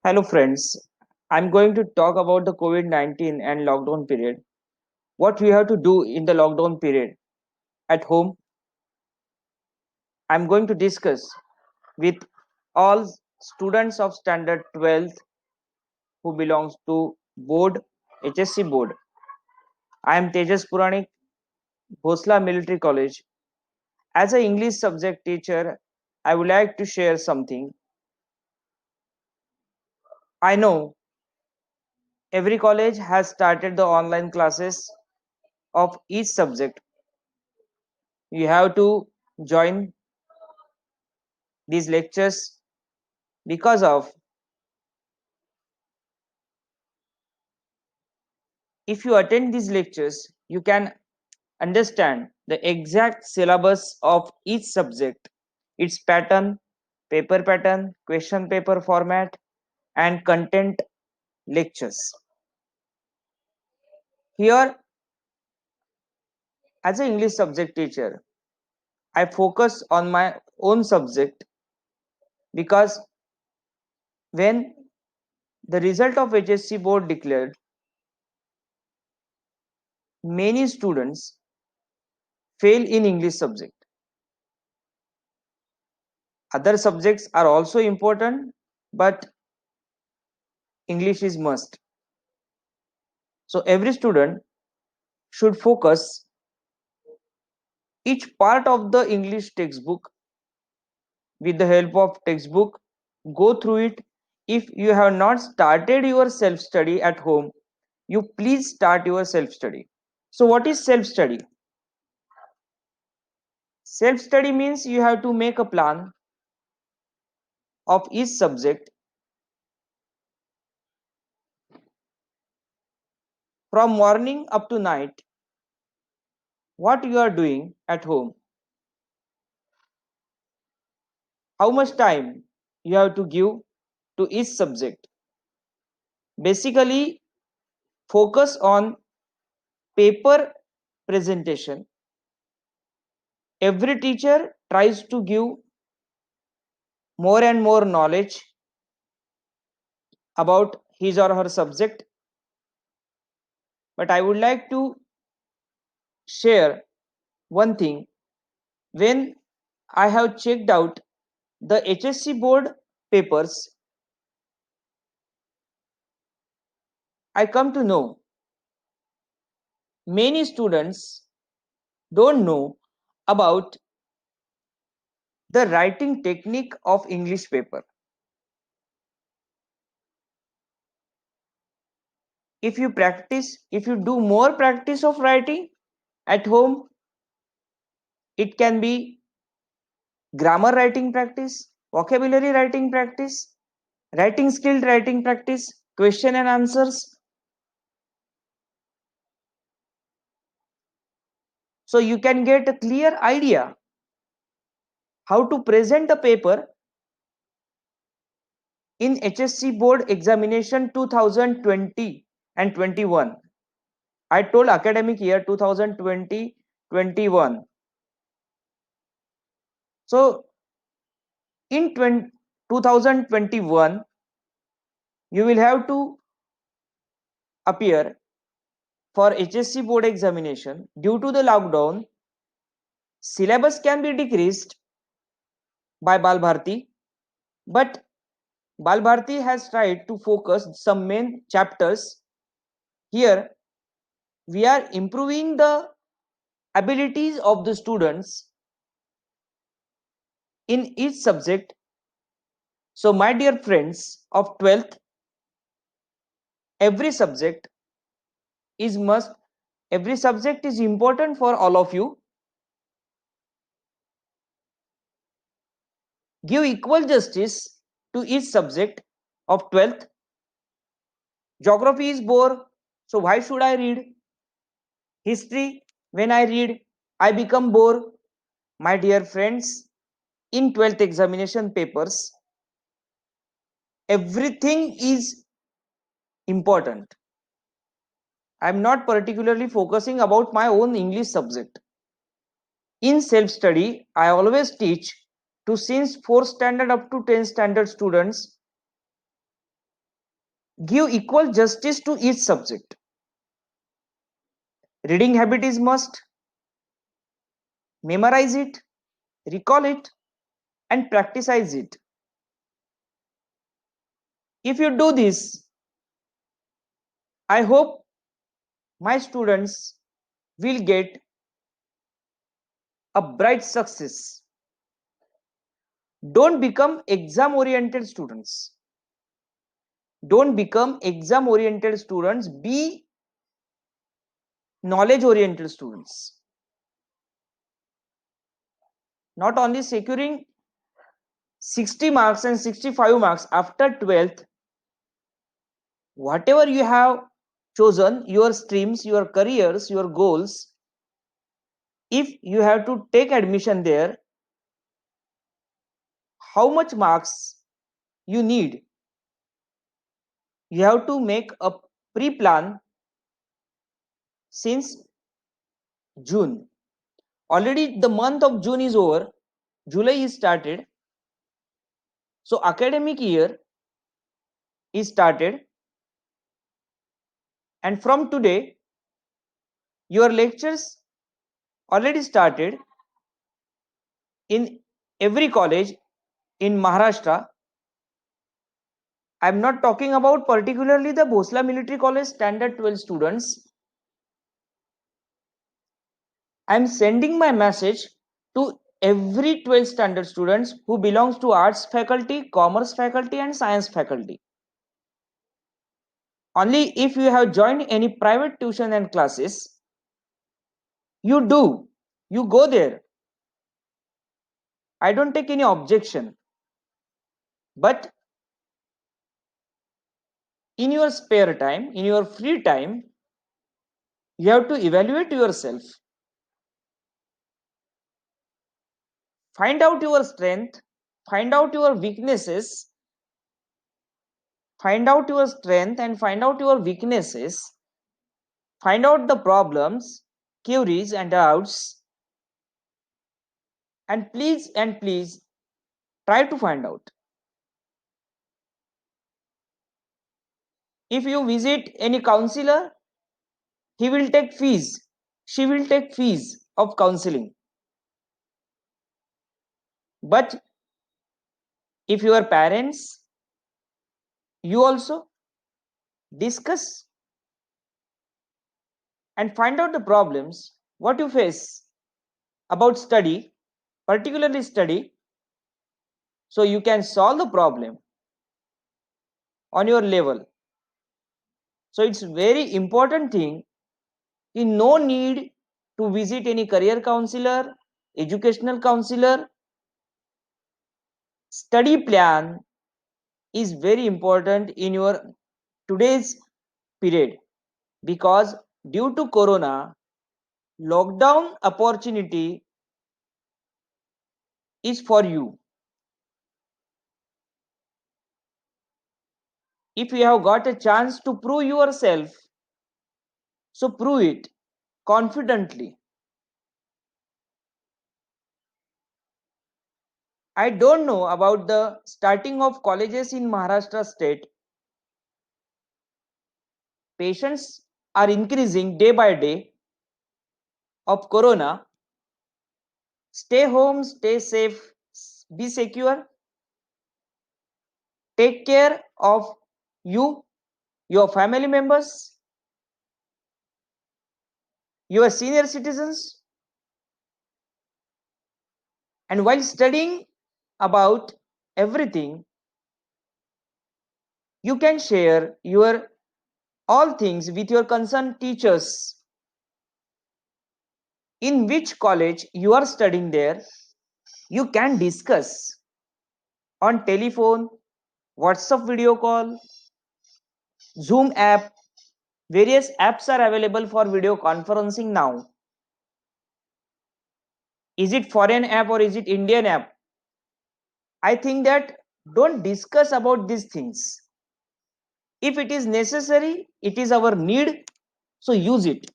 Hello, friends. I'm going to talk about the COVID 19 and lockdown period. What we have to do in the lockdown period at home. I'm going to discuss with all students of Standard 12th who belongs to board, HSC board. I am Tejas Puranik, Bhosla Military College. As an English subject teacher, I would like to share something. I know every college has started the online classes of each subject. You have to join these lectures because of if you attend these lectures you can understand the exact syllabus of each subject, its pattern, paper pattern, question paper format, and content lectures. Here, as an English subject teacher, I focus on my own subject because when the result of HSC board declared, many students fail in English subject. Other subjects are also important, but English is must. So every student should focus each part of the English textbook with the help of textbook. Go through it. If you have not started your self study at home, you please start your self study. So what is self study? Self study means you have to make a plan of each subject from morning up to night, what you are doing at home, how much time you have to give to each subject. Basically, focus on paper presentation. Every teacher tries to give more and more knowledge about his or her subject, but I would like to share one thing. When I have checked out the HSC board papers, I come to know many students don't know about the writing technique of English paper. If you do more practice of writing at home, it can be grammar writing practice, vocabulary writing practice, writing skill writing practice, question and answers. So you can get a clear idea how to present the paper in HSC board examination 2020 and 21. I told academic year 2020-21. So in 2021, you will have to appear for HSC board examination. Due to the lockdown, syllabus can be decreased by Balbharti, but Balbharti has tried to focus some main chapters. Here, we are improving the abilities of the students in each subject. So, my dear friends of 12th, every subject is must, every subject is important for all of you. Give equal justice to each subject of 12th. Geography is bore, so why should I read? History, when I read, I become bore. My dear friends, in 12th examination papers, everything is important. I am not particularly focusing about my own English subject. In self study, I always teach to since 4th standard up to 10th standard students Give equal justice to each subject. Reading habit is must. Memorize it, recall it, and practice it. If you do this, I hope my students will get a bright success. Don't become exam oriented students. Don't become exam oriented students. Be knowledge oriented students. Not only securing 60 marks and 65 marks after 12th, whatever you have chosen, your streams, your careers, your goals, if you have to take admission there, how much marks you need, you have to make a pre-plan since June. Already the month of June is over, July is started. So academic year is started, and from today your lectures already started in every college in Maharashtra. I'm not talking about particularly the Bhosla Military College Standard 12 students. I'm sending my message to every 12th standard students who belongs to arts faculty, commerce faculty and science faculty. Only if you have joined any private tuition and classes, you go there. I don't take any objection. But in your spare time, in your free time, you have to evaluate yourself. Find out your strength, find out your weaknesses, find out your strength and find out your weaknesses, find out the problems, queries and doubts, and please try to find out. If you visit any counselor, he will take fees, she will take fees of counseling. But if your parents, you also discuss and find out the problems what you face about study, particularly study, so you can solve the problem on your level. So it's very important thing. In no need to visit any career counselor, educational counselor. Study plan is very important in your today's period, because due to corona, lockdown opportunity is for you. If you have got a chance to prove yourself, so prove it confidently. I don't know about the starting of colleges in Maharashtra state. Patients are increasing day by day of corona. Stay home, stay safe, be secure. Take care of you, your family members, your senior citizens. And while studying about everything, you can share your all things with your concerned teachers. In which college you are studying there, you can discuss on telephone, WhatsApp video call, Zoom app. Various apps are available for video conferencing now. Is it foreign app or is it Indian app? I think that don't discuss about these things. If it is necessary, it is our need, so use it.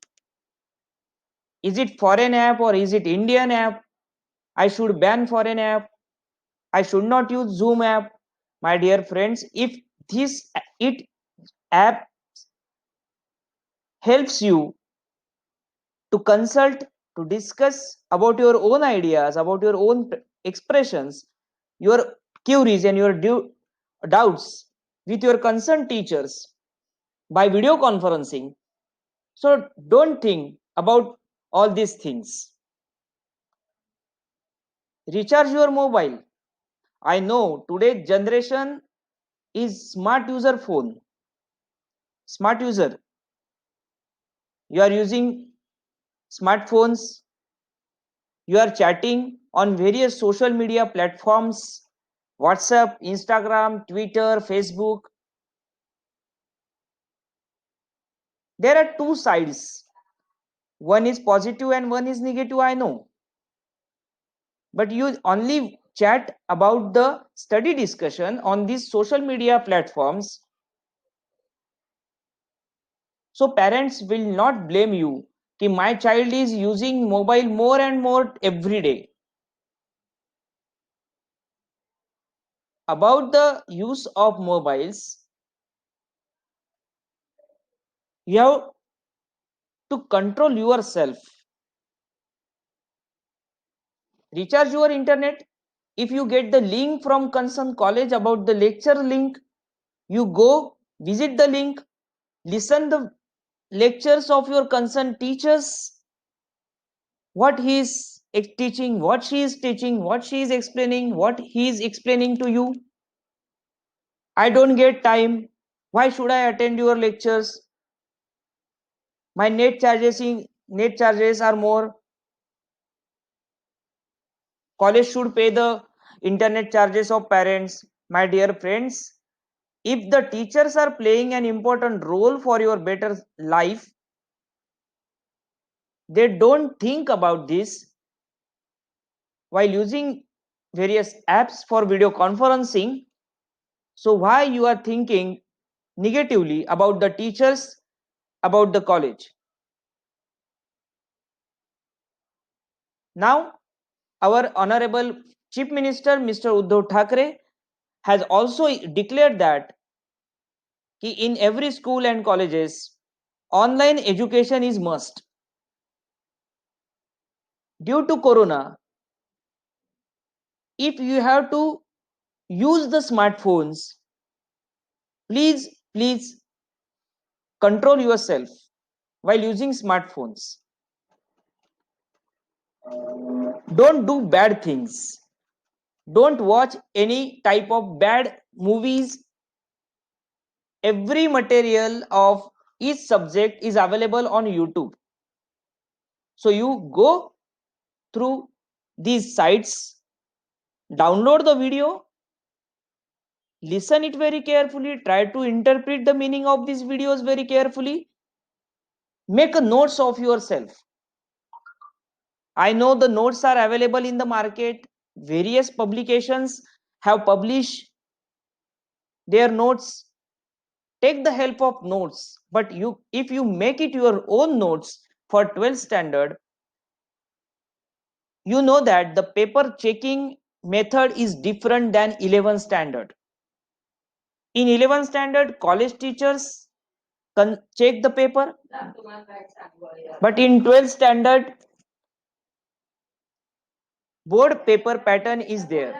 Is it foreign app or is it Indian app? I should ban foreign app. I should not use Zoom app. My dear friends, if this it app helps you to consult, to discuss about your own ideas, about your own expressions, your queries and your doubts with your concerned teachers by video conferencing. So don't think about all these things. Recharge your mobile. I know today's generation is smart user phone. Smart user. You are using smartphones. You are chatting on various social media platforms, WhatsApp, Instagram, Twitter, Facebook. There are two sides. One is positive and one is negative, I know. But you only chat about the study discussion on these social media platforms. So parents will not blame you कि my child is using mobile more and more every day. About the use of mobiles, you have to control yourself. Recharge your internet. If you get the link from concerned college about the lecture link, you go visit the link, listen the lectures of your concerned teachers, what he is teaching, what she is teaching, what she is explaining, what he is explaining to you. I don't get time. Why should I attend your lectures? My net charges are more. College should pay the internet charges of parents. My dear friends, if the teachers are playing an important role for your better life, they don't think about this while using various apps for video conferencing. So why you are thinking negatively about the teachers, about the college? Now, our honorable Chief Minister Mr. Uddhav Thackeray has also declared that in every school and colleges, online education is must. Due to corona, if you have to use the smartphones, please control yourself while using smartphones. Don't do bad things. Don't watch any type of bad movies. Every material of each subject is available on YouTube. So you go through these sites, download the video, listen it very carefully, try to interpret the meaning of these videos very carefully, make a notes of yourself. I know the notes are available in the market. Various publications have published their notes. Take the help of notes, but if you make it your own notes for 12th standard, you know that the paper checking method is different than 11th standard. In 11th standard, college teachers can check the paper, but in 12th standard, board paper pattern is there.